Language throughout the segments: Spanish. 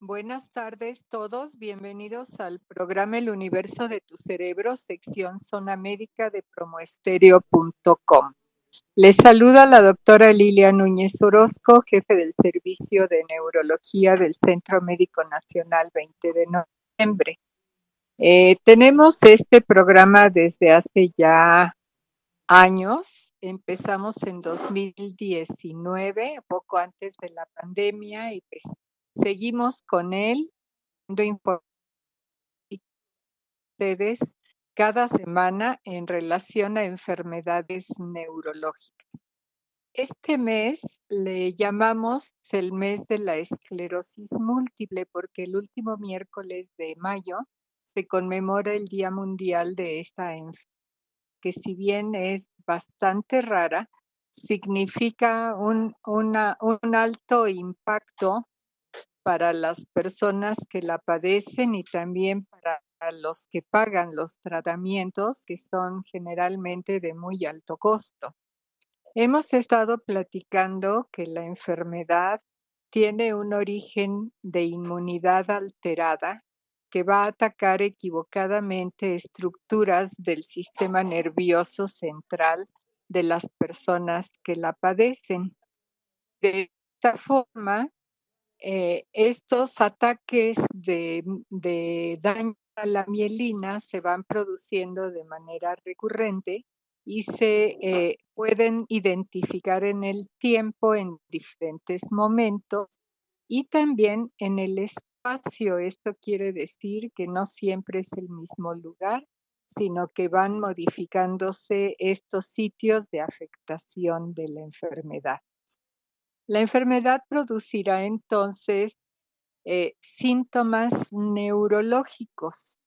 Buenas tardes todos, bienvenidos al programa El Universo de tu Cerebro, sección Zona Médica de promoestereo.com. Les saluda la doctora Lilia Núñez Orozco, jefe del Servicio de Neurología del Centro Médico Nacional 20 de noviembre. Tenemos este programa desde hace ya años. Empezamos en 2019, poco antes de la pandemia, y pues seguimos con él, dando información a ustedes cada semana en relación a enfermedades neurológicas. Este mes le llamamos el mes de la esclerosis múltiple porque el último miércoles de mayo se conmemora el Día Mundial de esta enfermedad, que si bien es bastante rara, significa un alto impacto para las personas que la padecen y también para los que pagan los tratamientos, que son generalmente de muy alto costo. Hemos estado platicando que la enfermedad tiene un origen de inmunidad alterada que va a atacar equivocadamente estructuras del sistema nervioso central de las personas que la padecen. De esta forma, estos ataques de daño a la mielina se van produciendo de manera recurrente y se pueden identificar en el tiempo en diferentes momentos y también en el espacio. Esto quiere decir que no siempre es el mismo lugar, sino que van modificándose estos sitios de afectación de la enfermedad. La enfermedad producirá entonces síntomas neurológicos,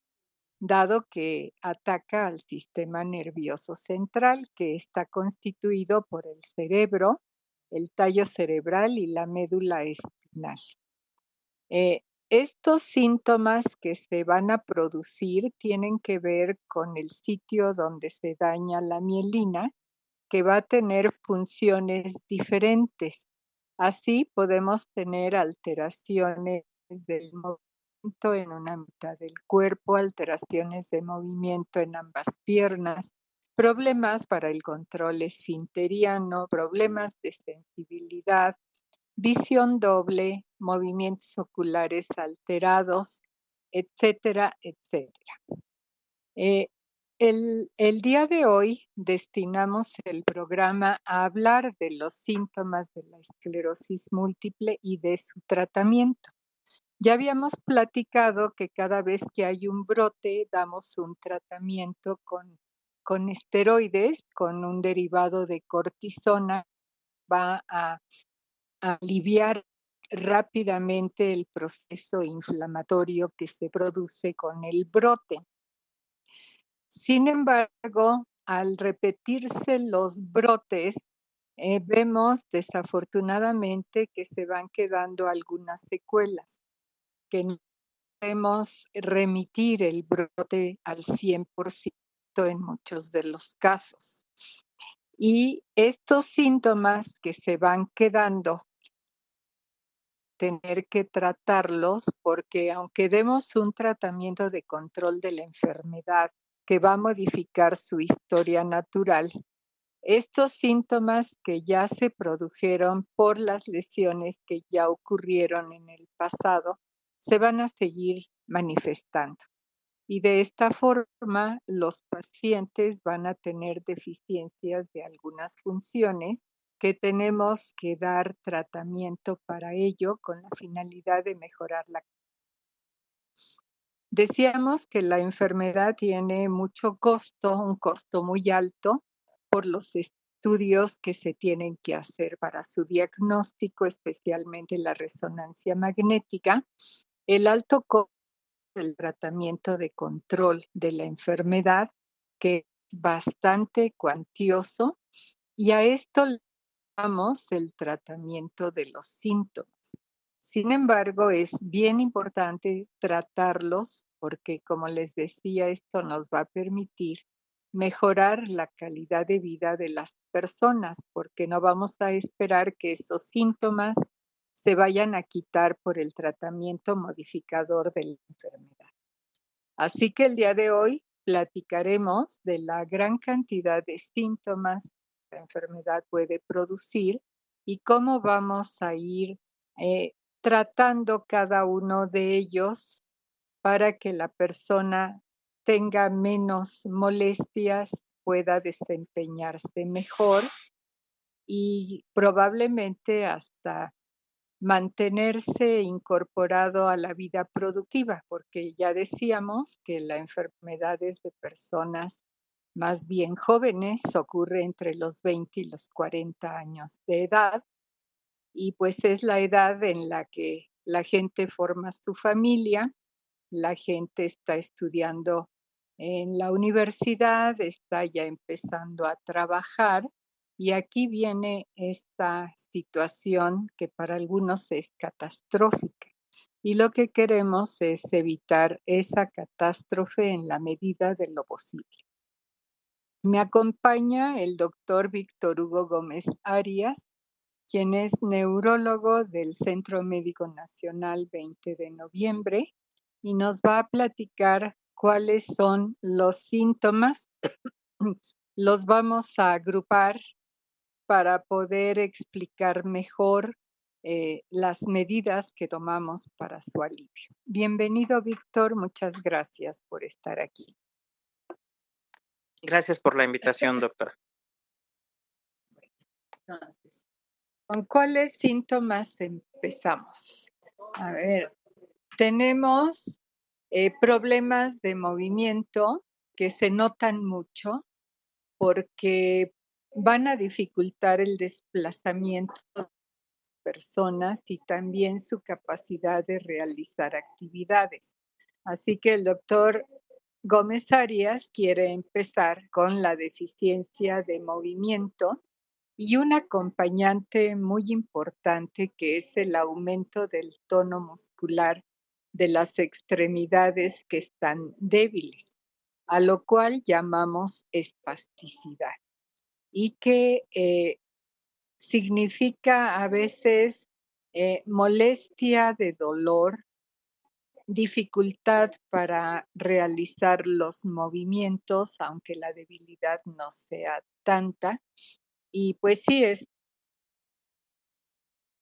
dado que ataca al sistema nervioso central, que está constituido por el cerebro, el tallo cerebral y la médula espinal. Estos síntomas que se van a producir tienen que ver con el sitio donde se daña la mielina, que va a tener funciones diferentes. Así podemos tener alteraciones del movimiento en una mitad del cuerpo, alteraciones de movimiento en ambas piernas, problemas para el control esfinteriano, problemas de sensibilidad, visión doble, movimientos oculares alterados, etcétera, etcétera. El día de hoy destinamos el programa a hablar de los síntomas de la esclerosis múltiple y de su tratamiento. Ya habíamos platicado que cada vez que hay un brote damos un tratamiento con esteroides, con un derivado de cortisona, va a aliviar rápidamente el proceso inflamatorio que se produce con el brote. Sin embargo, al repetirse los brotes, vemos desafortunadamente que se van quedando algunas secuelas, que no podemos remitir el brote al 100% en muchos de los casos. Y estos síntomas que se van quedando, tener que tratarlos porque aunque demos un tratamiento de control de la enfermedad que va a modificar su historia natural, estos síntomas que ya se produjeron por las lesiones que ya ocurrieron en el pasado se van a seguir manifestando. Y de esta forma, los pacientes van a tener deficiencias de algunas funciones que tenemos que dar tratamiento para ello con la finalidad de mejorar la. Decíamos que la enfermedad tiene mucho costo, un costo muy alto por los estudios que se tienen que hacer para su diagnóstico, especialmente la resonancia magnética, el alto costo del tratamiento de control de la enfermedad, que es bastante cuantioso, y a esto le llamamos el tratamiento de los síntomas. Sin embargo, es bien importante tratarlos porque, como les decía, esto nos va a permitir mejorar la calidad de vida de las personas, porque no vamos a esperar que esos síntomas se vayan a quitar por el tratamiento modificador de la enfermedad. Así que el día de hoy platicaremos de la gran cantidad de síntomas que la enfermedad puede producir y cómo vamos a ir tratando cada uno de ellos para que la persona tenga menos molestias, pueda desempeñarse mejor y probablemente hasta mantenerse incorporado a la vida productiva, porque ya decíamos que la enfermedad es de personas más bien jóvenes, ocurre entre los 20 y los 40 años de edad, y pues es la edad en la que la gente forma su familia, la gente está estudiando en la universidad, está ya empezando a trabajar y aquí viene esta situación que para algunos es catastrófica. Y lo que queremos es evitar esa catástrofe en la medida de lo posible. Me acompaña el doctor Víctor Hugo Gómez Arias, quien es neurólogo del Centro Médico Nacional 20 de noviembre y nos va a platicar cuáles son los síntomas. Los vamos a agrupar para poder explicar mejor las medidas que tomamos para su alivio. Bienvenido, Víctor. Muchas gracias por estar aquí. Gracias por la invitación, doctora. Entonces, ¿con cuáles síntomas empezamos? A ver, tenemos problemas de movimiento que se notan mucho porque van a dificultar el desplazamiento de personas y también su capacidad de realizar actividades. Así que el doctor Gómez Arias quiere empezar con la deficiencia de movimiento y un acompañante muy importante que es el aumento del tono muscular de las extremidades que están débiles, a lo cual llamamos espasticidad y que significa a veces molestia de dolor, dificultad para realizar los movimientos, aunque la debilidad no sea tanta. Y pues sí, es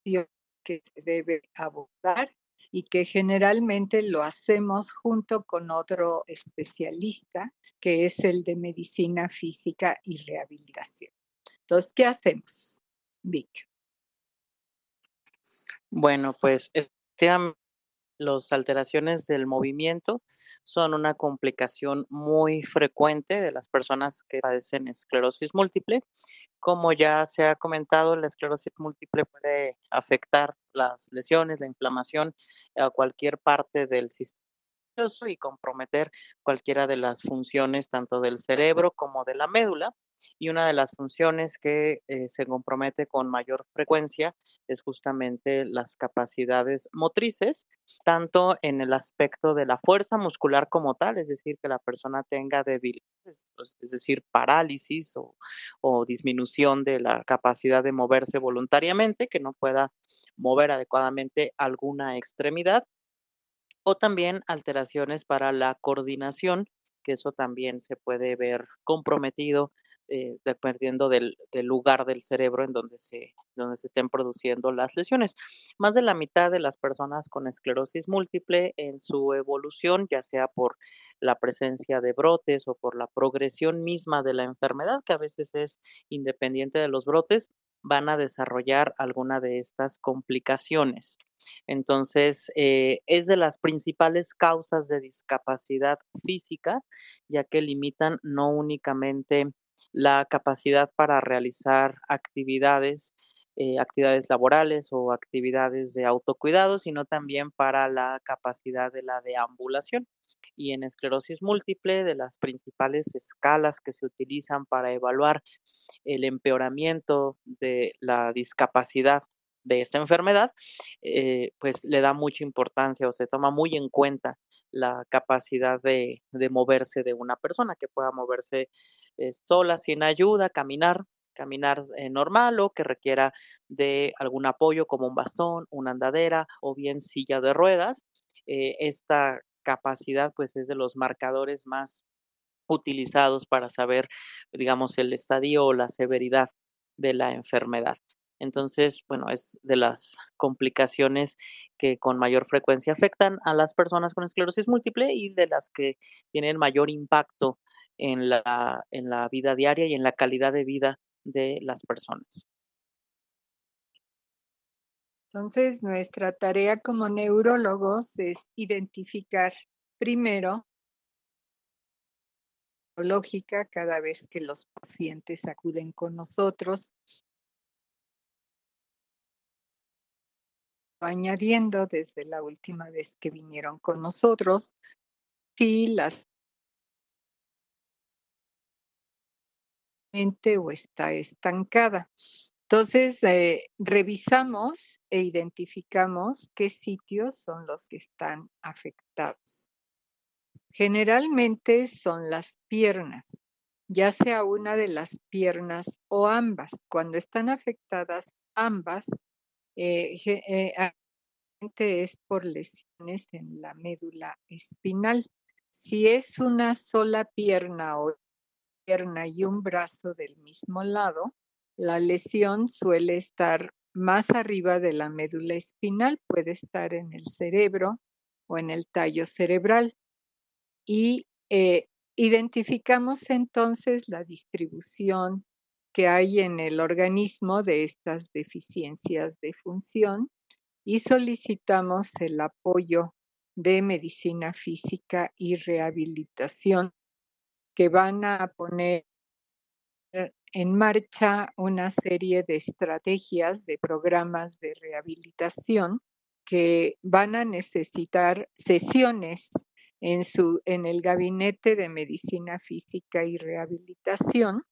que se debe abordar y que generalmente lo hacemos junto con otro especialista, que es el de medicina física y rehabilitación. Entonces, ¿qué hacemos, Vic? Bueno, pues las alteraciones del movimiento son una complicación muy frecuente de las personas que padecen esclerosis múltiple. Como ya se ha comentado, la esclerosis múltiple puede afectar las lesiones, la inflamación a cualquier parte del sistema nervioso y comprometer cualquiera de las funciones tanto del cerebro como de la médula. Y una de las funciones que se compromete con mayor frecuencia es justamente las capacidades motrices, tanto en el aspecto de la fuerza muscular como tal, es decir, que la persona tenga debilidades, pues, es decir, parálisis o disminución de la capacidad de moverse voluntariamente, que no pueda mover adecuadamente alguna extremidad, o también alteraciones para la coordinación, que eso también se puede ver comprometido dependiendo del lugar del cerebro en donde se estén produciendo las lesiones. Más de la mitad de las personas con esclerosis múltiple en su evolución, ya sea por la presencia de brotes o por la progresión misma de la enfermedad, que a veces es independiente de los brotes, van a desarrollar alguna de estas complicaciones. Entonces, es de las principales causas de discapacidad física, ya que limitan no únicamente la capacidad para realizar actividades laborales o actividades de autocuidado, sino también para la capacidad de la deambulación. Y en esclerosis múltiple, de las principales escalas que se utilizan para evaluar el empeoramiento de la discapacidad de esta enfermedad, pues le da mucha importancia o se toma muy en cuenta la capacidad de moverse de una persona, que pueda moverse sola, sin ayuda, caminar, caminar normal o que requiera de algún apoyo como un bastón, una andadera o bien silla de ruedas. Esta capacidad pues es de los marcadores más utilizados para saber, digamos, el estadio o la severidad de la enfermedad. Entonces, bueno, es de las complicaciones que con mayor frecuencia afectan a las personas con esclerosis múltiple y de las que tienen mayor impacto en la vida diaria y en la calidad de vida de las personas. Entonces, nuestra tarea como neurólogos es identificar primero lógica cada vez que los pacientes acuden con nosotros, añadiendo desde la última vez que vinieron con nosotros, si las mente o está estancada. Entonces, revisamos e identificamos qué sitios son los que están afectados. Generalmente son las piernas, ya sea una de las piernas o ambas. Cuando están afectadas ambas, es por lesiones en la médula espinal. Si es una sola pierna o pierna y un brazo del mismo lado, la lesión suele estar más arriba de la médula espinal, puede estar en el cerebro o en el tallo cerebral. Y identificamos entonces la distribución que hay en el organismo de estas deficiencias de función y solicitamos el apoyo de medicina física y rehabilitación que van a poner en marcha una serie de estrategias, de programas de rehabilitación que van a necesitar sesiones en el Gabinete de Medicina Física y Rehabilitación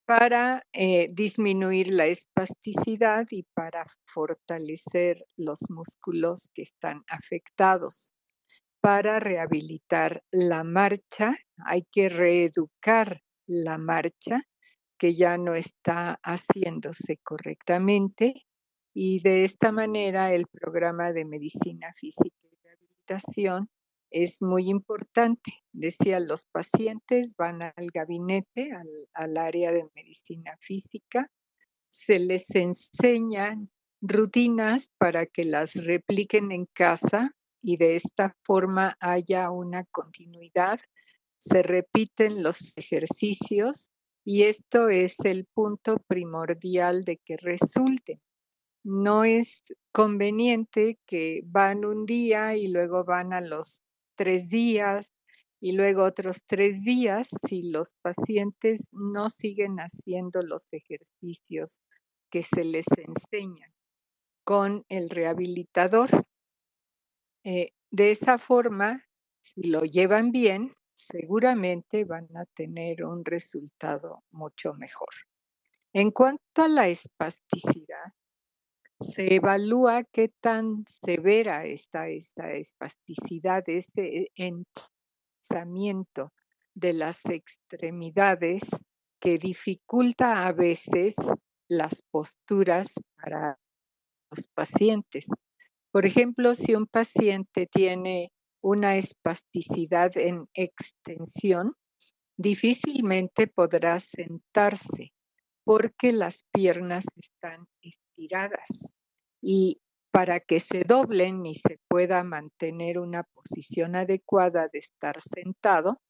para disminuir la espasticidad y para fortalecer los músculos que están afectados. Para rehabilitar la marcha, hay que reeducar la marcha que ya no está haciéndose correctamente y de esta manera el programa de medicina física y rehabilitación es muy importante. Decía, los pacientes van al gabinete, al área de medicina física, se les enseñan rutinas para que las repliquen en casa y de esta forma haya una continuidad. Se repiten los ejercicios y esto es el punto primordial de que resulte. No es conveniente que van un día y luego van a los 3 días y luego otros 3 días si los pacientes no siguen haciendo los ejercicios que se les enseñan con el rehabilitador. De esa forma, si lo llevan bien, seguramente van a tener un resultado mucho mejor. En cuanto a la espasticidad, se evalúa qué tan severa está esta espasticidad, este entesamiento de las extremidades que dificulta a veces las posturas para los pacientes. Por ejemplo, si un paciente tiene una espasticidad en extensión, difícilmente podrá sentarse porque las piernas están estiradas y para que se doblen y se pueda mantener una posición adecuada de estar sentado,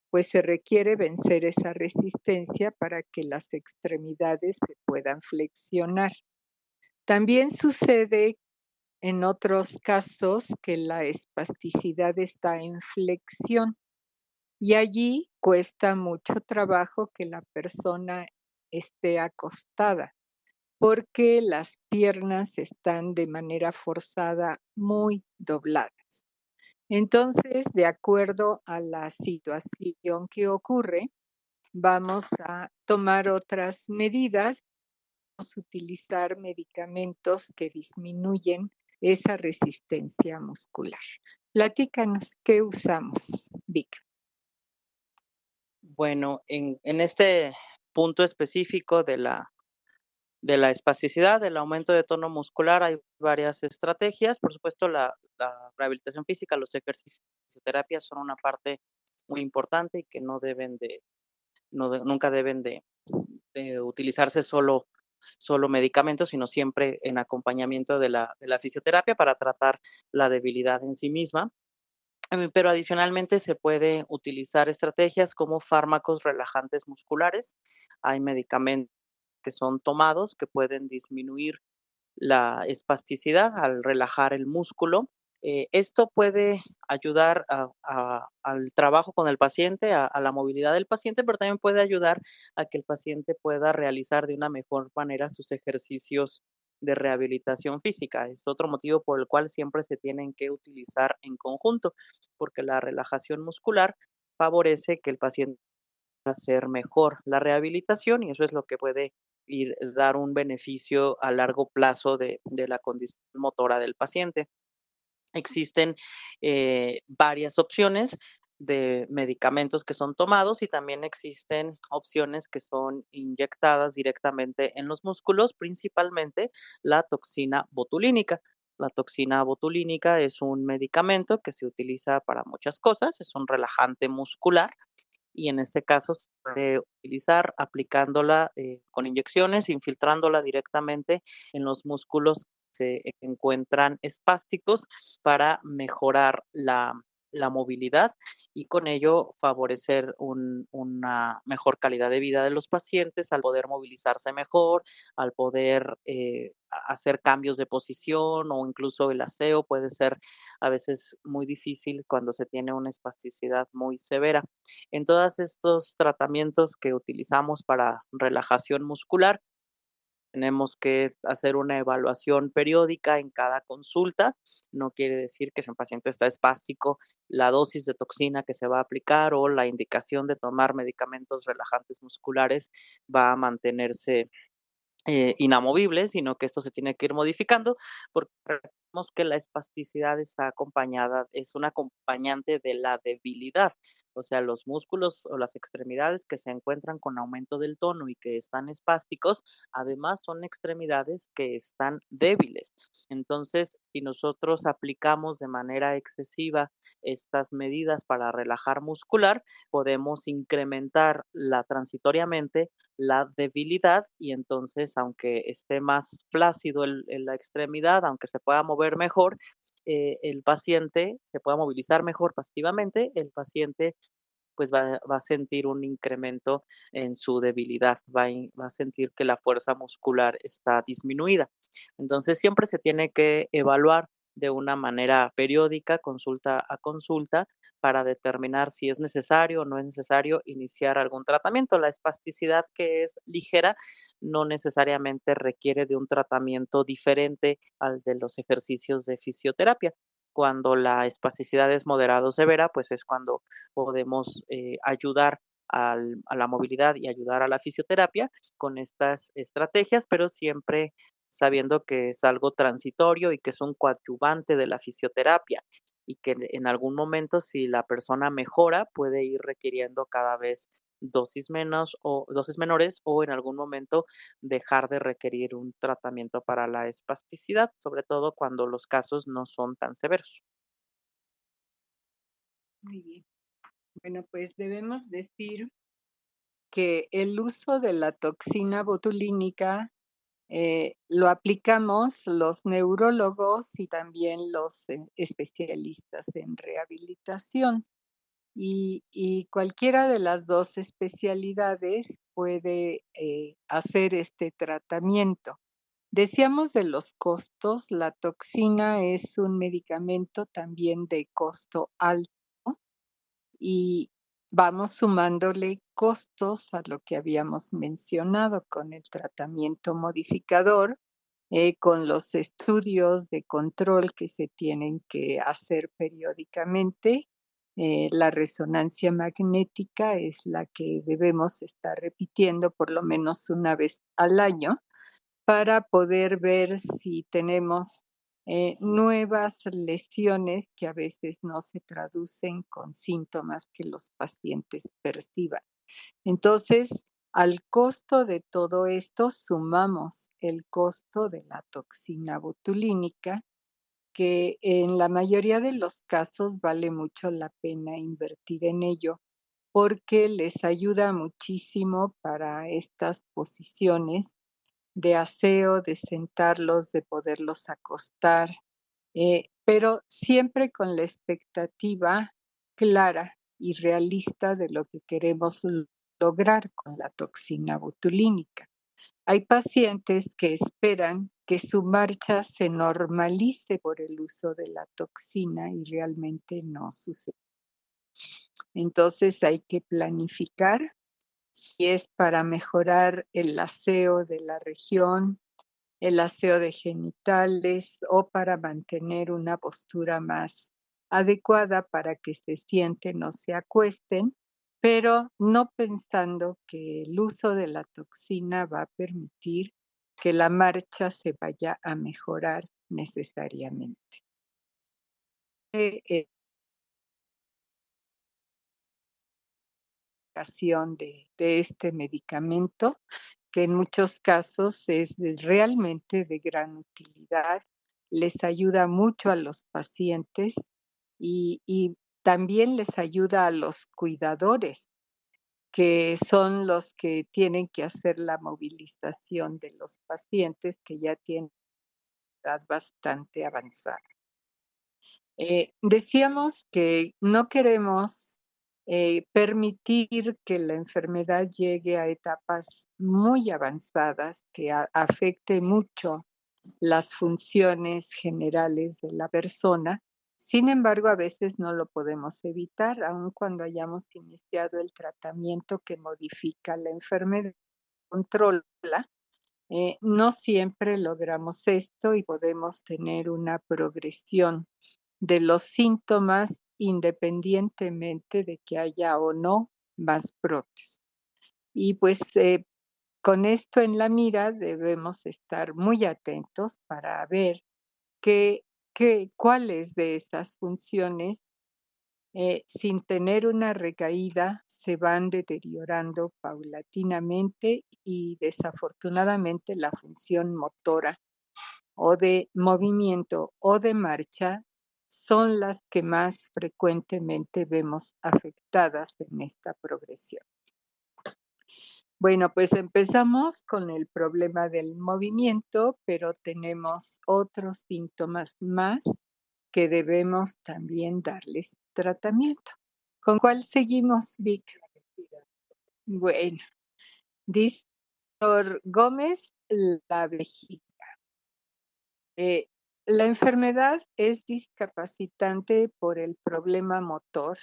pues se requiere vencer esa resistencia para que las extremidades se puedan flexionar. También sucede en otros casos que la espasticidad está en flexión y allí cuesta mucho trabajo que la persona esté acostada porque las piernas están de manera forzada muy dobladas. Entonces, de acuerdo a la situación que ocurre, vamos a tomar otras medidas, vamos a utilizar medicamentos que disminuyen esa resistencia muscular. Platícanos, ¿qué usamos, Vic? Bueno, en este punto específico de la espasticidad, del aumento de tono muscular, hay varias estrategias. Por supuesto, la rehabilitación física, los ejercicios de fisioterapia son una parte muy importante y que nunca deben de utilizarse solo medicamentos, sino siempre en acompañamiento de la fisioterapia para tratar la debilidad en sí misma. Pero adicionalmente se puede utilizar estrategias como fármacos relajantes musculares. Hay medicamentos que son tomados que pueden disminuir la espasticidad al relajar el músculo. Esto puede ayudar al trabajo con el paciente, a la movilidad del paciente, pero también puede ayudar a que el paciente pueda realizar de una mejor manera sus ejercicios de rehabilitación física. Es otro motivo por el cual siempre se tienen que utilizar en conjunto, porque la relajación muscular favorece que el paciente pueda hacer mejor la rehabilitación y eso es lo que puede dar un beneficio a largo plazo de la condición motora del paciente. Existen varias opciones de medicamentos que son tomados y también existen opciones que son inyectadas directamente en los músculos, principalmente la toxina botulínica. La toxina botulínica es un medicamento que se utiliza para muchas cosas, es un relajante muscular y en este caso se puede utilizar aplicándola con inyecciones, infiltrándola directamente en los músculos que se encuentran espásticos para mejorar la movilidad y con ello favorecer una mejor calidad de vida de los pacientes al poder movilizarse mejor, al poder hacer cambios de posición o incluso el aseo puede ser a veces muy difícil cuando se tiene una espasticidad muy severa. En todos estos tratamientos que utilizamos para relajación muscular, tenemos que hacer una evaluación periódica en cada consulta. No quiere decir que si un paciente está espástico, la dosis de toxina que se va a aplicar o la indicación de tomar medicamentos relajantes musculares va a mantenerse inamovible, sino que esto se tiene que ir modificando, porque recordemos que la espasticidad está acompañada, es un acompañante de la debilidad, o sea, los músculos o las extremidades que se encuentran con aumento del tono y que están espásticos, además son extremidades que están débiles. Entonces, si nosotros aplicamos de manera excesiva estas medidas para relajar muscular, podemos incrementar transitoriamente la debilidad y entonces, aunque esté más flácido la extremidad, aunque se pueda mover mejor, el paciente se pueda movilizar mejor pasivamente, el paciente pues va a sentir un incremento en su debilidad, va a sentir que la fuerza muscular está disminuida. Entonces siempre se tiene que evaluar de una manera periódica, consulta a consulta, para determinar si es necesario o no es necesario iniciar algún tratamiento. La espasticidad que es ligera no necesariamente requiere de un tratamiento diferente al de los ejercicios de fisioterapia. Cuando la espasticidad es moderada o severa, pues es cuando podemos ayudar a la movilidad y ayudar a la fisioterapia con estas estrategias, pero siempre sabiendo que es algo transitorio y que es un coadyuvante de la fisioterapia y que en algún momento si la persona mejora puede ir requiriendo cada vez dosis menores o en algún momento dejar de requerir un tratamiento para la espasticidad, sobre todo cuando los casos no son tan severos. Muy bien. Bueno, pues debemos decir que el uso de la toxina botulínica lo aplicamos los neurólogos y también los especialistas en rehabilitación. Y cualquiera de las dos especialidades puede hacer este tratamiento. Decíamos de los costos, la toxina es un medicamento también de costo alto y vamos sumándole costos a lo que habíamos mencionado con el tratamiento modificador, con los estudios de control que se tienen que hacer periódicamente. La resonancia magnética es la que debemos estar repitiendo por lo menos una vez al año para poder ver si tenemos nuevas lesiones que a veces no se traducen con síntomas que los pacientes perciban. Entonces, Al costo de todo esto sumamos el costo de la toxina botulínica, que en la mayoría de los casos vale mucho la pena invertir en ello, porque les ayuda muchísimo para estas posiciones de aseo, de sentarlos, de poderlos acostar, pero siempre con la expectativa clara y realista de lo que queremos lograr con la toxina botulínica. Hay pacientes que esperan que su marcha se normalice por el uso de la toxina y realmente no sucede. Entonces hay que planificar si es para mejorar el aseo de la región, el aseo de genitales o para mantener una postura más adecuada para que se sienten o se acuesten, pero no pensando que el uso de la toxina va a permitir que la marcha se vaya a mejorar necesariamente. De este medicamento, que en muchos casos es realmente de gran utilidad, les ayuda mucho a los pacientes y también les ayuda a los cuidadores, que son los que tienen que hacer la movilización de los pacientes que ya tienen edad bastante avanzada. Decíamos que no queremos permitir que la enfermedad llegue a etapas muy avanzadas que afecte mucho las funciones generales de la persona. Sin embargo, a veces no lo podemos evitar, aun cuando hayamos iniciado el tratamiento que modifica la enfermedad, controla. No siempre logramos esto y podemos tener una progresión de los síntomas independientemente de que haya o no más brotes. Y pues con esto en la mira debemos estar muy atentos para ver cuáles de esas funciones, sin tener una recaída, se van deteriorando paulatinamente y desafortunadamente la función motora o de movimiento o de marcha son las que más frecuentemente vemos afectadas en esta progresión. Bueno, pues empezamos con el problema del movimiento, pero tenemos otros síntomas más que debemos también darles tratamiento. ¿Con cuál seguimos, Vic? Bueno, dice doctor Gómez, la vejiga. La enfermedad es discapacitante por el problema motor,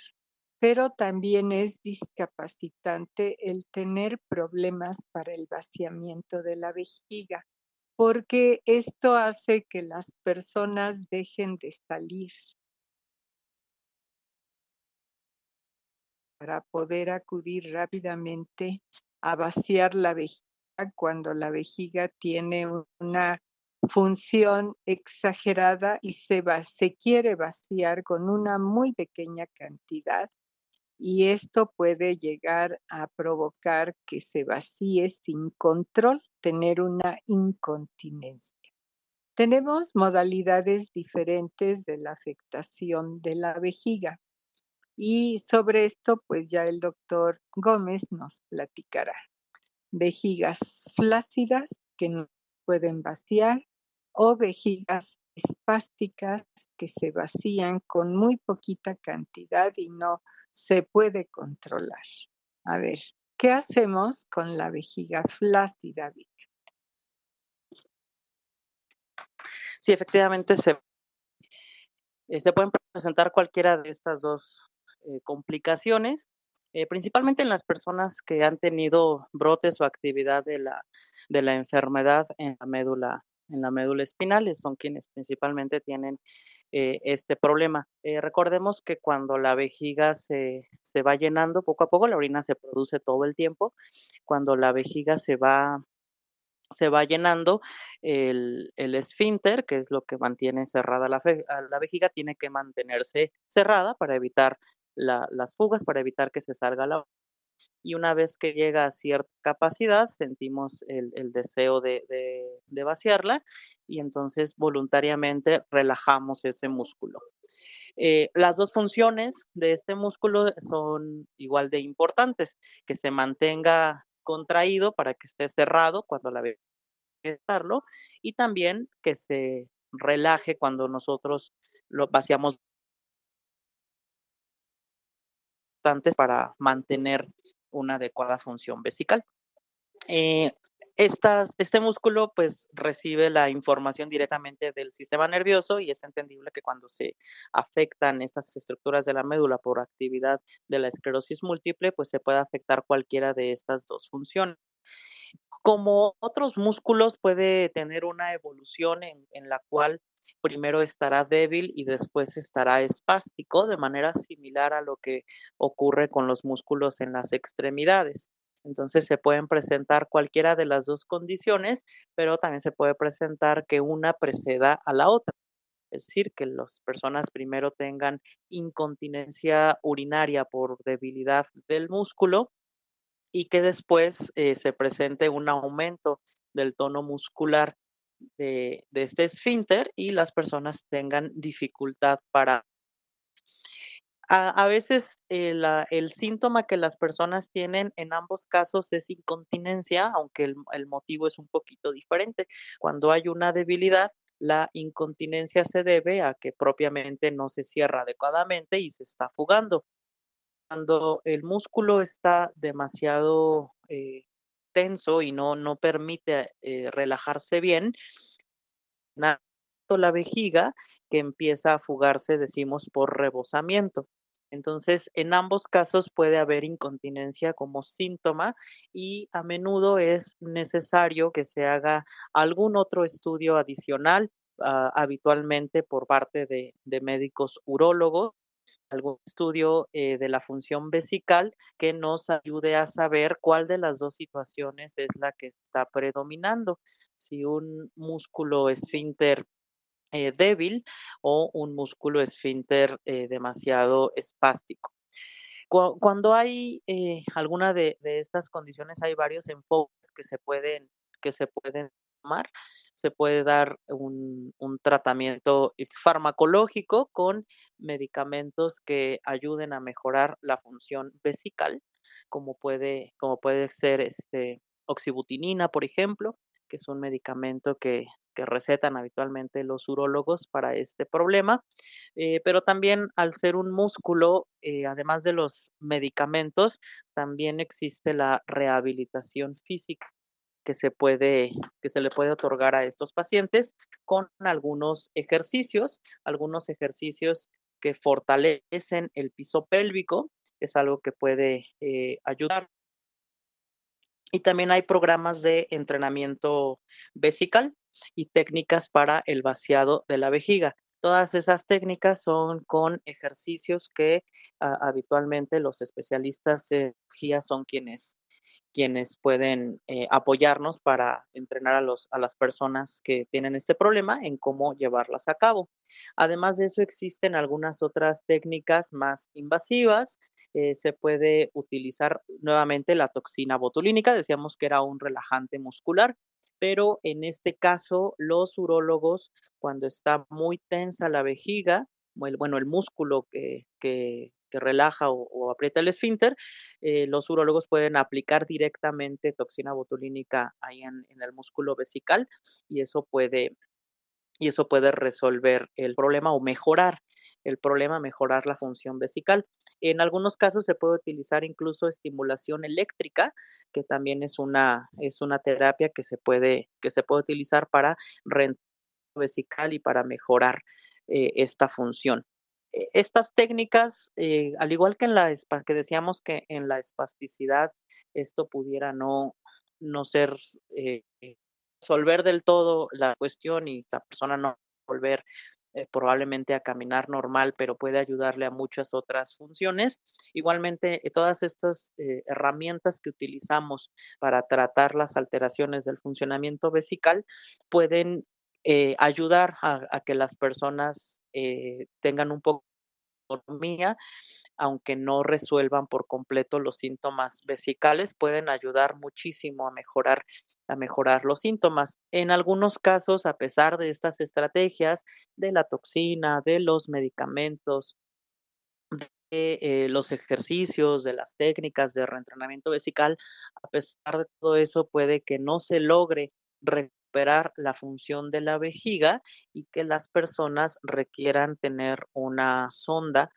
pero también es discapacitante el tener problemas para el vaciamiento de la vejiga, porque esto hace que las personas dejen de salir para poder acudir rápidamente a vaciar la vejiga cuando la vejiga tiene una función exagerada y se quiere vaciar con una muy pequeña cantidad, y esto puede llegar a provocar que se vacíe sin control, tener una incontinencia. Tenemos modalidades diferentes de la afectación de la vejiga. Y sobre esto, pues ya el doctor Gómez nos platicará. Vejigas flácidas que no pueden vaciar o vejigas espásticas que se vacían con muy poquita cantidad y no se puede controlar. A ver, ¿qué hacemos con la vejiga flácida, Vic? Sí, efectivamente se pueden presentar cualquiera de estas dos complicaciones, principalmente en las personas que han tenido brotes o actividad de la enfermedad en la médula espinal, son quienes principalmente tienen este problema. Recordemos que cuando la vejiga se va llenando poco a poco, la orina se produce todo el tiempo. Cuando la vejiga se va llenando, el esfínter, que es lo que mantiene cerrada la vejiga, tiene que mantenerse cerrada para evitar las fugas, para evitar que se salga la y una vez que llega a cierta capacidad, sentimos el deseo de vaciarla y entonces voluntariamente relajamos ese músculo. Las dos funciones de este músculo son igual de importantes, que se mantenga contraído para que esté cerrado cuando la vez estarlo y también que se relaje cuando nosotros lo vaciamos para mantener una adecuada función vesical. Eh, este músculo pues recibe la información directamente del sistema nervioso y es entendible que cuando se afectan estas estructuras de la médula por actividad de la esclerosis múltiple, pues se puede afectar cualquiera de estas dos funciones. Como otros músculos, puede tener una evolución en la cual primero estará débil y después estará espástico, de manera similar a lo que ocurre con los músculos en las extremidades. Entonces se pueden presentar cualquiera de las dos condiciones, pero también se puede presentar que una preceda a la otra. Es decir, que las personas primero tengan incontinencia urinaria por debilidad del músculo y que después se presente un aumento del tono muscular de este esfínter y las personas tengan dificultad para... A veces el síntoma que las personas tienen en ambos casos es incontinencia, aunque el motivo es un poquito diferente. Cuando hay una debilidad, la incontinencia se debe a que propiamente no se cierra adecuadamente y se está fugando. Cuando el músculo está demasiado tenso y no permite relajarse bien, na- la vejiga que empieza a fugarse, decimos, por rebosamiento. Entonces, en ambos casos puede haber incontinencia como síntoma y a menudo es necesario que se haga algún otro estudio adicional, habitualmente por parte de médicos urólogos, algún estudio de la función vesical que nos ayude a saber cuál de las dos situaciones es la que está predominando, si un músculo esfínter débil o un músculo esfínter demasiado espástico. Cuando hay alguna de estas condiciones, hay varios enfoques que se pueden tomar. Se puede dar un tratamiento farmacológico con medicamentos que ayuden a mejorar la función vesical, como puede ser oxibutinina, por ejemplo, que es un medicamento que recetan habitualmente los urólogos para este problema. Pero también al ser un músculo, además de los medicamentos, también existe la rehabilitación física que se puede, que se le puede otorgar a estos pacientes con algunos ejercicios que fortalecen el piso pélvico, es algo que puede ayudar. Y también hay programas de entrenamiento vesical y técnicas para el vaciado de la vejiga. Todas esas técnicas son con ejercicios que habitualmente los especialistas de cirugía son quienes pueden apoyarnos para entrenar a las personas que tienen este problema en cómo llevarlas a cabo. Además de eso, existen algunas otras técnicas más invasivas. Se puede utilizar nuevamente la toxina botulínica, decíamos que era un relajante muscular, pero en este caso los urólogos, cuando está muy tensa la vejiga, el músculo que relaja o aprieta el esfínter, los urólogos pueden aplicar directamente toxina botulínica ahí en el músculo vesical y eso puede resolver el problema o mejorar el problema, mejorar la función vesical. En algunos casos se puede utilizar incluso estimulación eléctrica, que también es una terapia que se puede utilizar para reentrar vesical y para mejorar esta función. Estas técnicas, al igual que que decíamos que en la espasticidad esto pudiera no ser resolver del todo la cuestión y la persona no volver probablemente a caminar normal, pero puede ayudarle a muchas otras funciones. Igualmente, todas estas herramientas que utilizamos para tratar las alteraciones del funcionamiento vesical pueden ayudar a que las personas tengan un poco de autonomía aunque no resuelvan por completo los síntomas vesicales, pueden ayudar muchísimo a mejorar los síntomas. En algunos casos, a pesar de estas estrategias, de la toxina, de los medicamentos, los ejercicios, de las técnicas de reentrenamiento vesical, a pesar de todo eso, puede que no se logre recuperar la función de la vejiga y que las personas requieran tener una sonda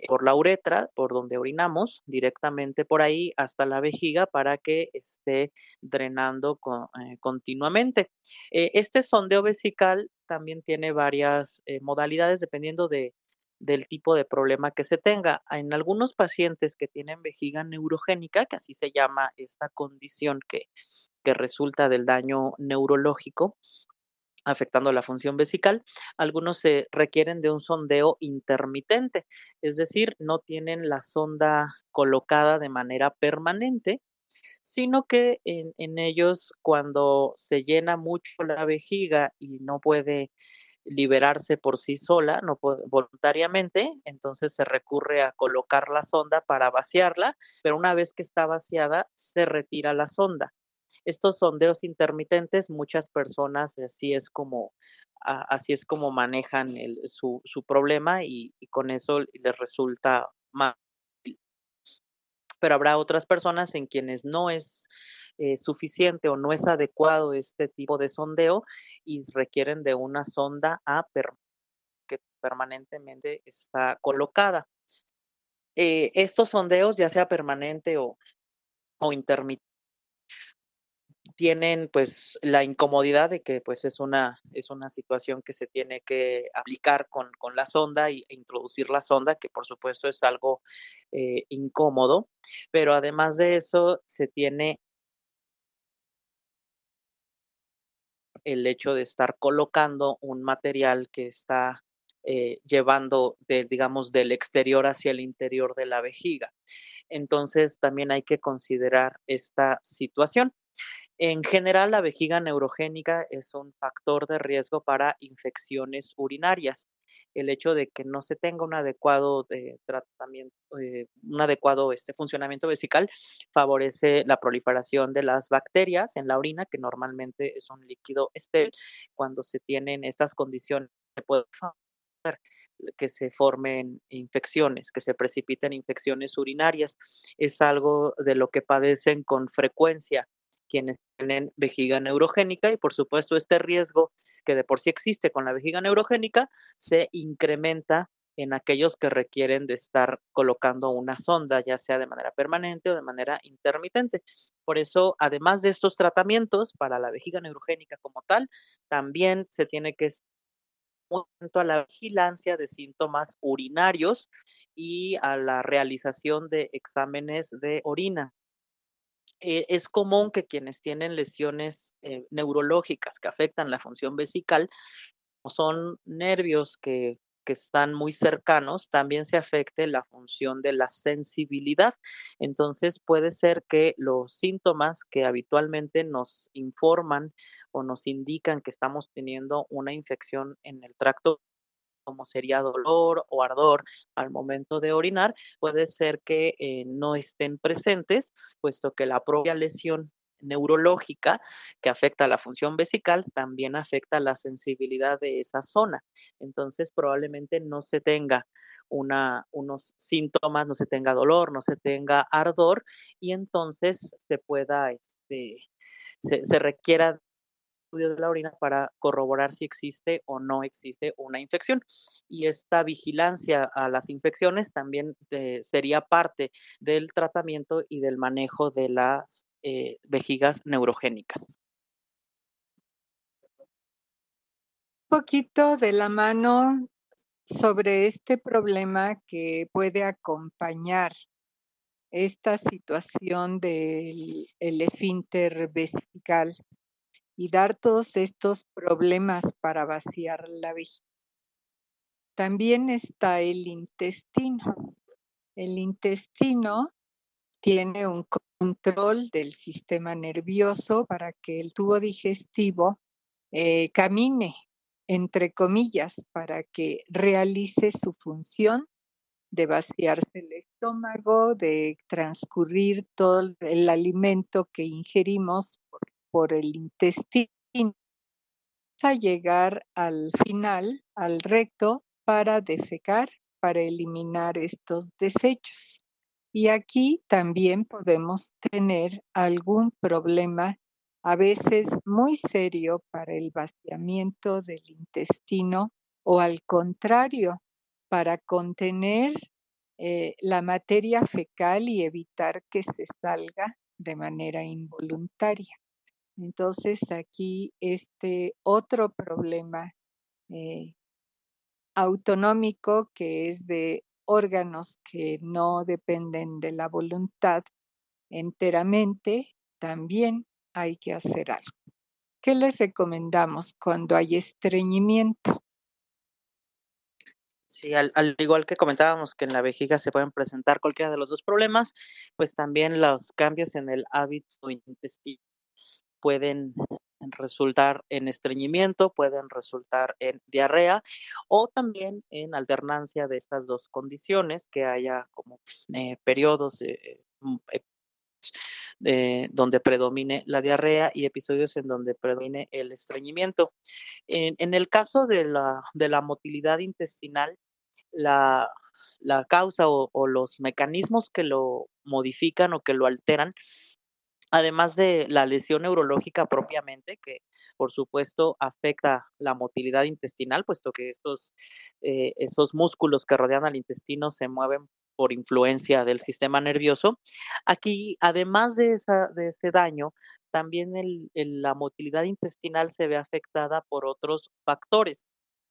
por la uretra, por donde orinamos, directamente por ahí hasta la vejiga para que esté drenando continuamente. Este sondeo vesical también tiene varias modalidades dependiendo del tipo de problema que se tenga. En algunos pacientes que tienen vejiga neurogénica, que así se llama esta condición que resulta del daño neurológico, afectando la función vesical, algunos se requieren de un sondeo intermitente, es decir, no tienen la sonda colocada de manera permanente, sino que en ellos cuando se llena mucho la vejiga y no puede liberarse por sí sola, no voluntariamente, entonces se recurre a colocar la sonda para vaciarla, pero una vez que está vaciada, se retira la sonda. Estos sondeos intermitentes, muchas personas así es como manejan su problema y con eso les resulta más. Pero habrá otras personas en quienes no es suficiente o no es adecuado este tipo de sondeo y requieren de una sonda que permanentemente está colocada. Estos sondeos, ya sea permanente o intermitente, tienen pues la incomodidad de que pues es una situación que se tiene que aplicar con la sonda e introducir la sonda, que por supuesto es algo incómodo, pero además de eso se tiene el hecho de estar colocando un material que está llevando digamos, del exterior hacia el interior de la vejiga. Entonces también hay que considerar esta situación. En general, la vejiga neurogénica es un factor de riesgo para infecciones urinarias. El hecho de que no se tenga un adecuado tratamiento, un adecuado funcionamiento vesical favorece la proliferación de las bacterias en la orina, que normalmente es un líquido estéril. Cuando se tienen estas condiciones, se puede que se formen infecciones, que se precipiten infecciones urinarias. Es algo de lo que padecen con frecuencia quienes tienen vejiga neurogénica y por supuesto este riesgo que de por sí existe con la vejiga neurogénica se incrementa en aquellos que requieren de estar colocando una sonda, ya sea de manera permanente o de manera intermitente. Por eso, además de estos tratamientos para la vejiga neurogénica como tal, también se tiene que a la vigilancia de síntomas urinarios y a la realización de exámenes de orina. Es común que quienes tienen lesiones neurológicas que afectan la función vesical, o son nervios que están muy cercanos, también se afecte la función de la sensibilidad. Entonces puede ser que los síntomas que habitualmente nos informan o nos indican que estamos teniendo una infección en el tracto como sería dolor o ardor al momento de orinar, puede ser que no estén presentes, puesto que la propia lesión neurológica que afecta la función vesical también afecta la sensibilidad de esa zona. Entonces, probablemente no se tenga unos síntomas, no se tenga dolor, no se tenga ardor y entonces se pueda, se requiera estudio de la orina para corroborar si existe o no existe una infección. Y esta vigilancia a las infecciones también sería parte del tratamiento y del manejo de las vejigas neurogénicas. Un poquito de la mano sobre este problema que puede acompañar esta situación del esfínter vesical y dar todos estos problemas para vaciar la vejiga. También está el intestino. El intestino tiene un control del sistema nervioso para que el tubo digestivo camine, entre comillas, para que realice su función de vaciarse el estómago, de transcurrir todo el alimento que ingerimos por el intestino, a llegar al final, al recto, para defecar, para eliminar estos desechos. Y aquí también podemos tener algún problema, a veces muy serio, para el vaciamiento del intestino o al contrario, para contener la materia fecal y evitar que se salga de manera involuntaria. Entonces aquí este otro problema eh, autonómico, que es de órganos que no dependen de la voluntad enteramente, también hay que hacer algo. ¿Qué les recomendamos cuando hay estreñimiento? Sí, al igual que comentábamos que en la vejiga se pueden presentar cualquiera de los dos problemas, pues también los cambios en el hábito intestinal pueden resultar en estreñimiento, pueden resultar en diarrea o también en alternancia de estas dos condiciones, que haya como periodos donde predomine la diarrea y episodios en donde predomine el estreñimiento. En el caso de la motilidad intestinal, la, la causa o los mecanismos que lo modifican o que lo alteran, además de la lesión neurológica propiamente, que por supuesto afecta la motilidad intestinal, puesto que esos músculos que rodean al intestino se mueven por influencia del sistema nervioso. Aquí, además de ese daño, también la motilidad intestinal se ve afectada por otros factores.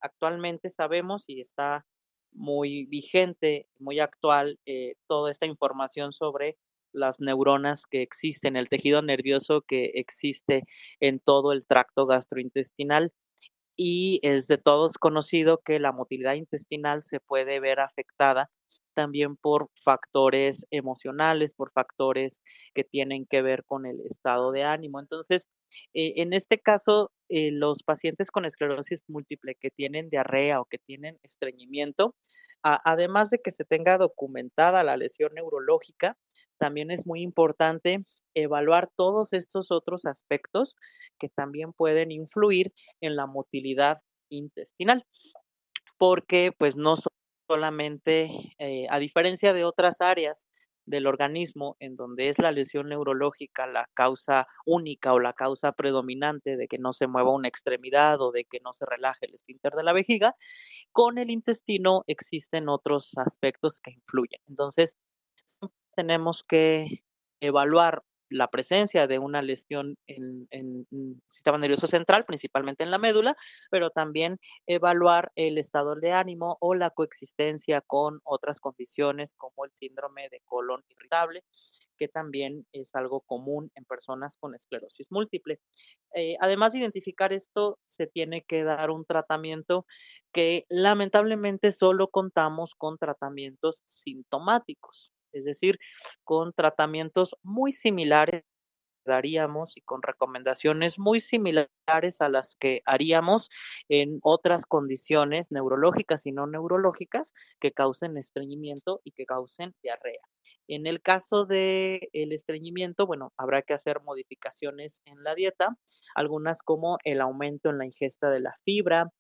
Actualmente sabemos y está muy vigente, muy actual, toda esta información sobre las neuronas que existen, el tejido nervioso que existe en todo el tracto gastrointestinal. Y es de todos conocido que la motilidad intestinal se puede ver afectada también por factores emocionales, por factores que tienen que ver con el estado de ánimo. Entonces, en este caso, los pacientes con esclerosis múltiple que tienen diarrea o que tienen estreñimiento, además de que se tenga documentada la lesión neurológica, también es muy importante evaluar todos estos otros aspectos que también pueden influir en la motilidad intestinal, porque pues no solamente, a diferencia de otras áreas del organismo en donde es la lesión neurológica la causa única o la causa predominante de que no se mueva una extremidad o de que no se relaje el esfínter de la vejiga, con el intestino existen otros aspectos que influyen. Entonces, tenemos que evaluar la presencia de una lesión en sistema nervioso central, principalmente en la médula, pero también evaluar el estado de ánimo o la coexistencia con otras condiciones como el síndrome de colon irritable, que también es algo común en personas con esclerosis múltiple. Además de identificar esto, se tiene que dar un tratamiento que lamentablemente solo contamos con tratamientos sintomáticos, es decir, con tratamientos muy similares que daríamos y con recomendaciones muy similares a las que haríamos en otras condiciones neurológicas y no neurológicas que causen estreñimiento y que causen diarrea. En el caso del estreñimiento, bueno, habrá que hacer modificaciones en la dieta, algunas como el aumento en la ingesta de la fibra,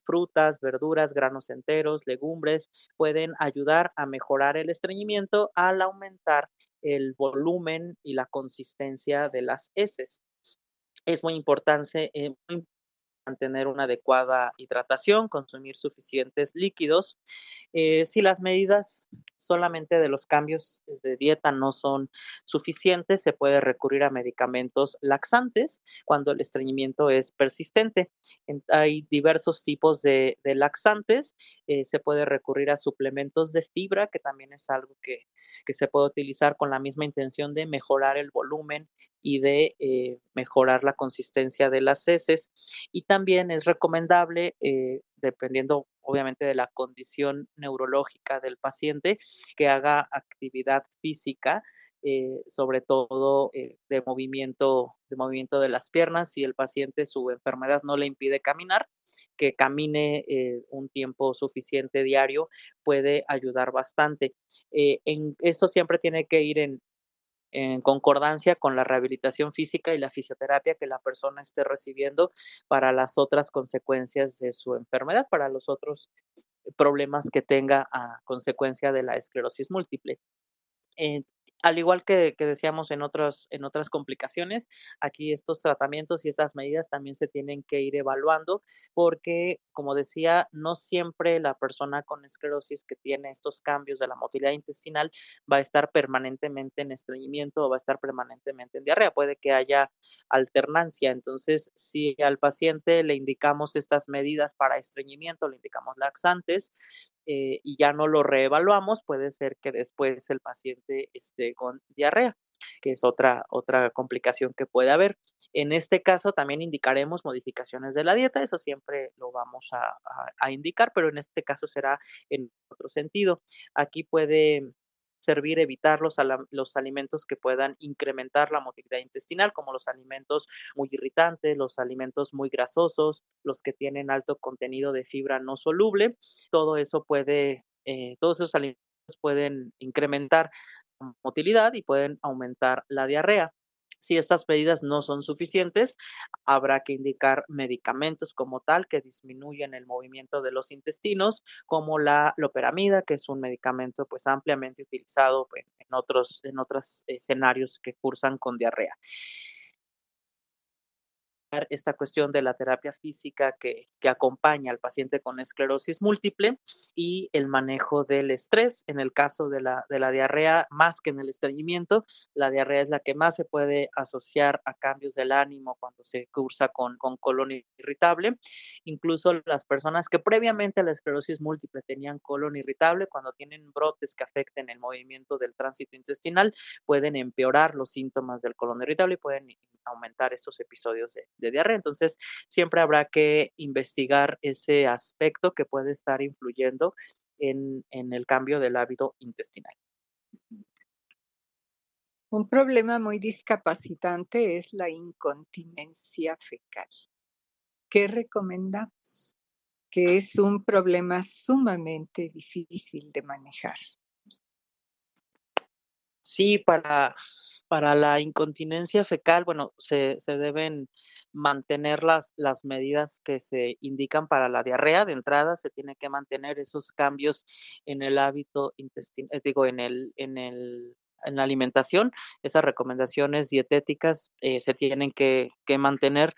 frutas, verduras, granos enteros, legumbres, pueden ayudar a mejorar el estreñimiento al aumentar el volumen y la consistencia de las heces. Es muy importante, mantener una adecuada hidratación, consumir suficientes líquidos. Si las medidas solamente de los cambios de dieta no son suficientes, se puede recurrir a medicamentos laxantes cuando el estreñimiento es persistente. Hay diversos tipos de laxantes. Se puede recurrir a suplementos de fibra, que también es algo que se puede utilizar con la misma intención de mejorar el volumen y de mejorar la consistencia de las heces. Y también es recomendable, dependiendo obviamente de la condición neurológica del paciente, que haga actividad física, sobre todo de movimiento de las piernas. Si el paciente, su enfermedad no le impide caminar, que camine un tiempo suficiente diario puede ayudar bastante. Esto siempre tiene que ir en concordancia con la rehabilitación física y la fisioterapia que la persona esté recibiendo para las otras consecuencias de su enfermedad, para los otros problemas que tenga a consecuencia de la esclerosis múltiple. Eh, Al igual que decíamos en otras complicaciones, aquí estos tratamientos y estas medidas también se tienen que ir evaluando porque, como decía, no siempre la persona con esclerosis que tiene estos cambios de la motilidad intestinal va a estar permanentemente en estreñimiento o va a estar permanentemente en diarrea. Puede que haya alternancia. Entonces, si al paciente le indicamos estas medidas para estreñimiento, le indicamos laxantes, y ya no lo reevaluamos, puede ser que después el paciente esté con diarrea, que es otra complicación que puede haber. En este caso también indicaremos modificaciones de la dieta, eso siempre lo vamos a indicar, pero en este caso será en otro sentido. Aquí puede servir evitar los alimentos que puedan incrementar la motilidad intestinal, como los alimentos muy irritantes, los alimentos muy grasosos, los que tienen alto contenido de fibra no soluble. Todo eso todos esos alimentos pueden incrementar la motilidad y pueden aumentar la diarrea. Si estas medidas no son suficientes, habrá que indicar medicamentos como tal que disminuyen el movimiento de los intestinos, como la loperamida, que es un medicamento pues ampliamente utilizado en otros escenarios que cursan con diarrea. Esta cuestión de la terapia física que acompaña al paciente con esclerosis múltiple y el manejo del estrés. En el caso de la diarrea, más que en el estreñimiento, la diarrea es la que más se puede asociar a cambios del ánimo cuando se cursa con colon irritable. Incluso las personas que previamente a la esclerosis múltiple tenían colon irritable, cuando tienen brotes que afecten el movimiento del tránsito intestinal, pueden empeorar los síntomas del colon irritable y pueden aumentar estos episodios de diarrea. Entonces, siempre habrá que investigar ese aspecto que puede estar influyendo en el cambio del hábito intestinal. Un problema muy discapacitante es la incontinencia fecal. ¿Qué recomendamos? Que es un problema sumamente difícil de manejar. Sí, para la incontinencia fecal, bueno, se deben mantener las medidas que se indican para la diarrea. De entrada, se tiene que mantener esos cambios en el hábito intestinal, digo, en la alimentación. Esas recomendaciones dietéticas se tienen que mantener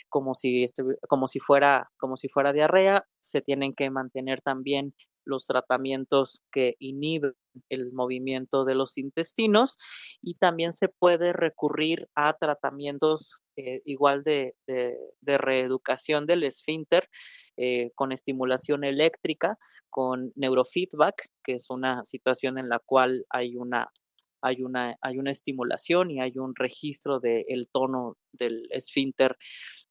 como si fuera diarrea. Se tienen que mantener también los tratamientos que inhiben el movimiento de los intestinos y también se puede recurrir a tratamientos igual de reeducación del esfínter con estimulación eléctrica, con neurofeedback, que es una situación en la cual hay una estimulación y hay un registro del tono del esfínter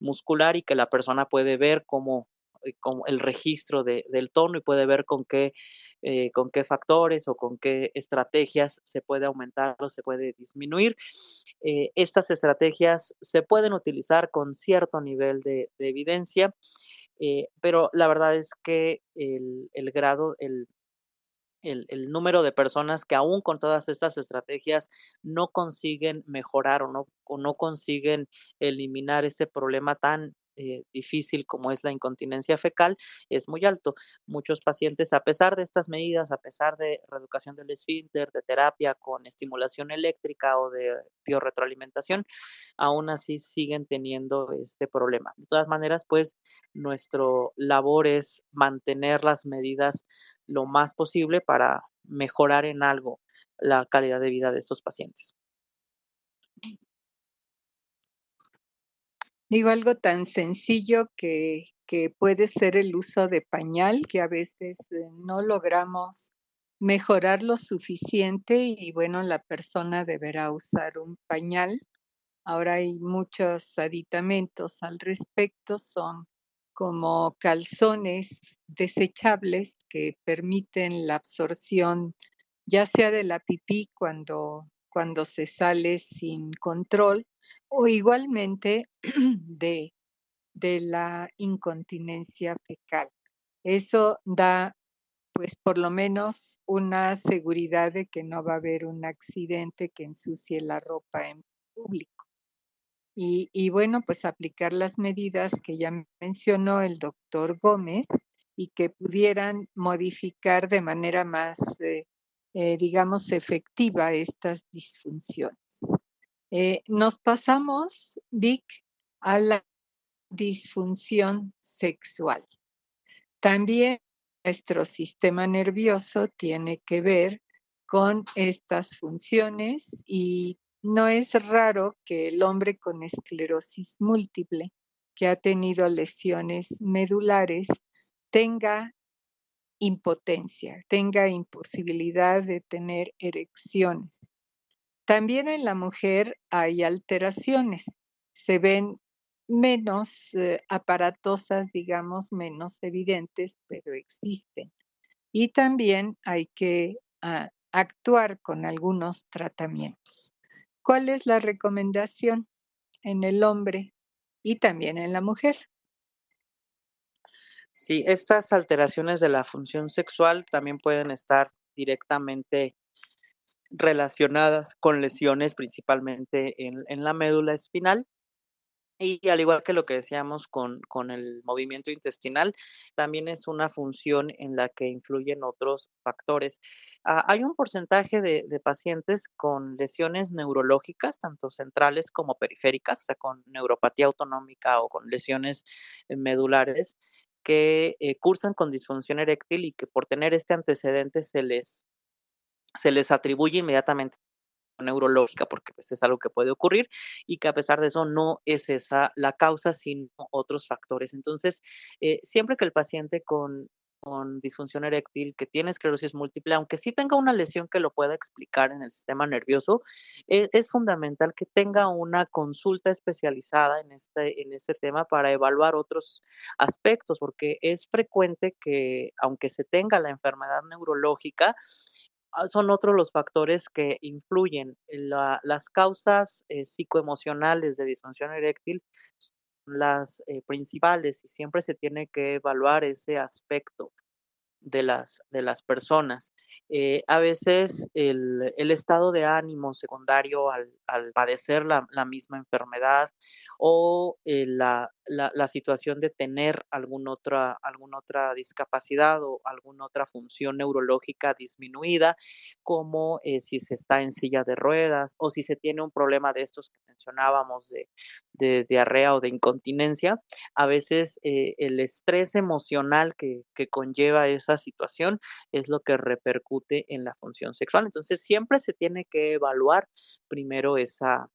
muscular y que la persona puede ver como el registro del tono y puede ver con qué factores o con qué estrategias se puede aumentar o se puede disminuir. Estas estrategias se pueden utilizar con cierto nivel de evidencia, pero la verdad es que el grado, el número de personas que aún con todas estas estrategias no consiguen mejorar o no consiguen eliminar ese problema tan difícil como es la incontinencia fecal es muy alto. Muchos pacientes, a pesar de estas medidas, a pesar de reeducación del esfínter, de terapia con estimulación eléctrica o de biorretroalimentación, aún así siguen teniendo este problema. De todas maneras, pues nuestro labor es mantener las medidas lo más posible para mejorar en algo la calidad de vida de estos pacientes. Digo, algo tan sencillo que puede ser el uso de pañal, que a veces no logramos mejorar lo suficiente y bueno, la persona deberá usar un pañal. Ahora hay muchos aditamentos al respecto, son como calzones desechables que permiten la absorción, ya sea de la pipí cuando se sale sin control, o igualmente de de la incontinencia fecal. Eso da, pues, por lo menos una seguridad de que no va a haber un accidente que ensucie la ropa en público. Y bueno, pues aplicar las medidas que ya mencionó el doctor Gómez y que pudieran modificar de manera más, digamos, efectiva estas disfunciones. Nos pasamos, Vic, a la disfunción sexual. También nuestro sistema nervioso tiene que ver con estas funciones y no es raro que el hombre con esclerosis múltiple que ha tenido lesiones medulares tenga impotencia, tenga imposibilidad de tener erecciones. También en la mujer hay alteraciones. Se ven menos aparatosas, digamos, menos evidentes, pero existen. Y también hay que actuar con algunos tratamientos. ¿Cuál es la recomendación en el hombre y también en la mujer? Sí, estas alteraciones de la función sexual también pueden estar directamente relacionadas con lesiones, principalmente en la médula espinal. Y al igual que lo que decíamos con el movimiento intestinal, también es una función en la que influyen otros factores. Hay un porcentaje de pacientes con lesiones neurológicas, tanto centrales como periféricas, o sea, con neuropatía autonómica o con lesiones medulares, que cursan con disfunción eréctil y que por tener este antecedente se les atribuye inmediatamente neurológica, porque pues es algo que puede ocurrir y que a pesar de eso no es esa la causa, sino otros factores. Entonces, siempre que el paciente con disfunción eréctil, que tiene esclerosis múltiple, aunque sí tenga una lesión que lo pueda explicar en el sistema nervioso, es fundamental que tenga una consulta especializada en este tema para evaluar otros aspectos, porque es frecuente que, aunque se tenga la enfermedad neurológica, son otros los factores que influyen. Las causas, psicoemocionales de disfunción eréctil son las, principales, y siempre se tiene que evaluar ese aspecto de las personas. A veces el estado de ánimo secundario al padecer la misma enfermedad o la situación de tener alguna otra discapacidad o alguna otra función neurológica disminuida, como si se está en silla de ruedas o si se tiene un problema de estos que mencionábamos de diarrea o de incontinencia. A veces el estrés emocional que conlleva esa situación es lo que repercute en la función sexual. Entonces, siempre se tiene que evaluar primero esa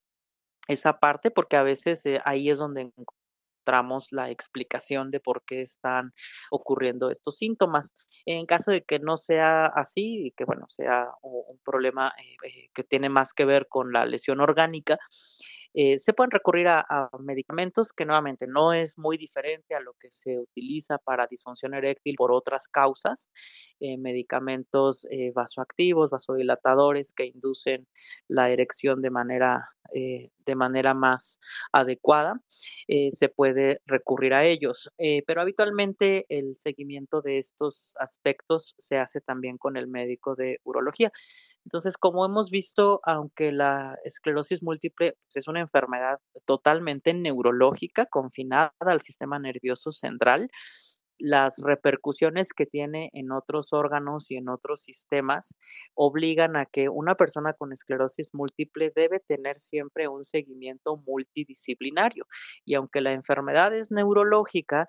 parte, porque a veces ahí es donde encontramos la explicación de por qué están ocurriendo estos síntomas. En caso de que no sea así y que, bueno, sea un problema que tiene más que ver con la lesión orgánica, se pueden recurrir a medicamentos que nuevamente no es muy diferente a lo que se utiliza para disfunción eréctil por otras causas, medicamentos vasoactivos, vasodilatadores que inducen la erección de manera más adecuada, se puede recurrir a ellos. Pero habitualmente el seguimiento de estos aspectos se hace también con el médico de urología. Entonces, como hemos visto, aunque la esclerosis múltiple, pues, es una enfermedad totalmente neurológica, confinada al sistema nervioso central, las repercusiones que tiene en otros órganos y en otros sistemas obligan a que una persona con esclerosis múltiple debe tener siempre un seguimiento multidisciplinario. Y aunque la enfermedad es neurológica,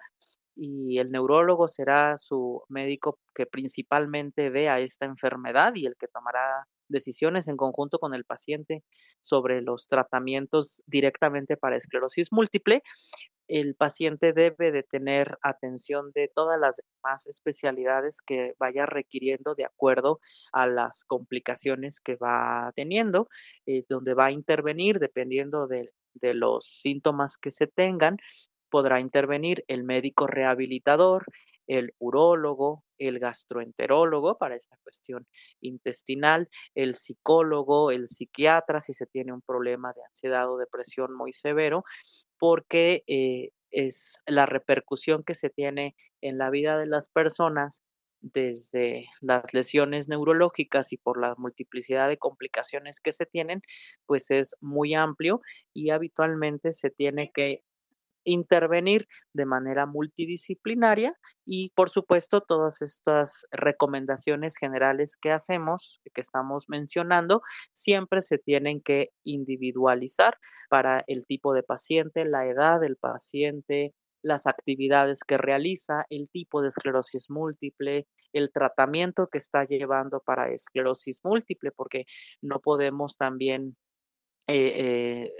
y el neurólogo será su médico que principalmente vea esta enfermedad y el que tomará decisiones en conjunto con el paciente sobre los tratamientos directamente para esclerosis múltiple. El paciente debe de tener atención de todas las demás especialidades que vaya requiriendo de acuerdo a las complicaciones que va teniendo, donde va a intervenir dependiendo de los síntomas que se tengan. Podrá intervenir el médico rehabilitador, el urólogo, el gastroenterólogo para esta cuestión intestinal, el psicólogo, el psiquiatra si se tiene un problema de ansiedad o depresión muy severo, porque es la repercusión que se tiene en la vida de las personas desde las lesiones neurológicas y por la multiplicidad de complicaciones que se tienen, pues es muy amplio y habitualmente se tiene que intervenir de manera multidisciplinaria y, por supuesto, todas estas recomendaciones generales que hacemos, que estamos mencionando, siempre se tienen que individualizar para el tipo de paciente, la edad del paciente, las actividades que realiza, el tipo de esclerosis múltiple, el tratamiento que está llevando para esclerosis múltiple, porque no podemos también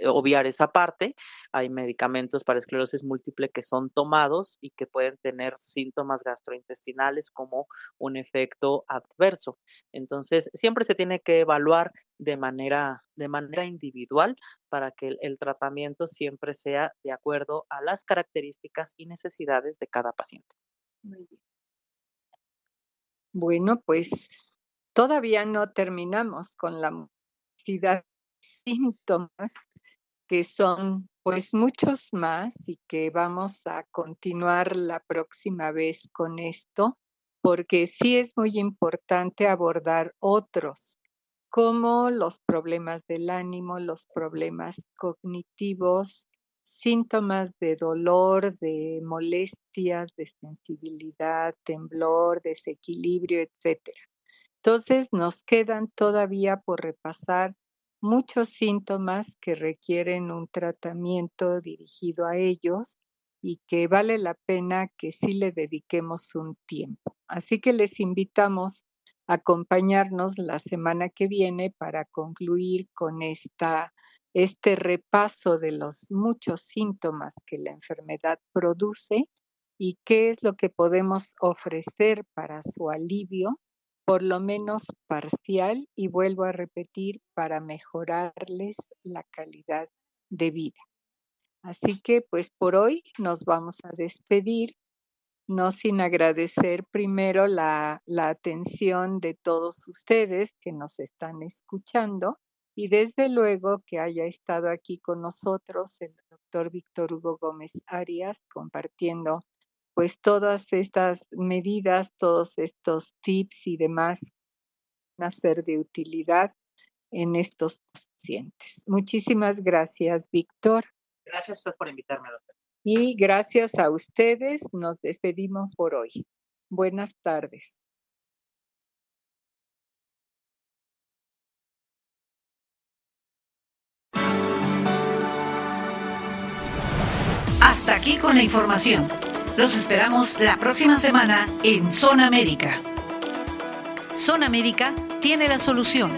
obviar esa parte. Hay medicamentos para esclerosis múltiple que son tomados y que pueden tener síntomas gastrointestinales como un efecto adverso. Entonces, siempre se tiene que evaluar de manera individual para que el tratamiento siempre sea de acuerdo a las características y necesidades de cada paciente. Muy bien. Bueno, pues todavía no terminamos con la multiplicidad de síntomas, que son pues muchos más y que vamos a continuar la próxima vez con esto, porque sí es muy importante abordar otros, como los problemas del ánimo, los problemas cognitivos, síntomas de dolor, de molestias, de sensibilidad, temblor, desequilibrio, etcétera. Entonces, nos quedan todavía por repasar muchos síntomas que requieren un tratamiento dirigido a ellos y que vale la pena que sí le dediquemos un tiempo. Así que les invitamos a acompañarnos la semana que viene para concluir con este repaso de los muchos síntomas que la enfermedad produce y qué es lo que podemos ofrecer para su alivio, por lo menos parcial, y vuelvo a repetir, para mejorarles la calidad de vida. Así que pues por hoy nos vamos a despedir, no sin agradecer primero la atención de todos ustedes que nos están escuchando y desde luego que haya estado aquí con nosotros el doctor Víctor Hugo Gómez Arias compartiendo pues todas estas medidas, todos estos tips y demás van a ser de utilidad en estos pacientes. Muchísimas gracias, Víctor. Gracias a usted por invitarme, doctor. Y gracias a ustedes, nos despedimos por hoy. Buenas tardes. Hasta aquí con la información. Los esperamos la próxima semana en Zona Médica. Zona Médica tiene la solución.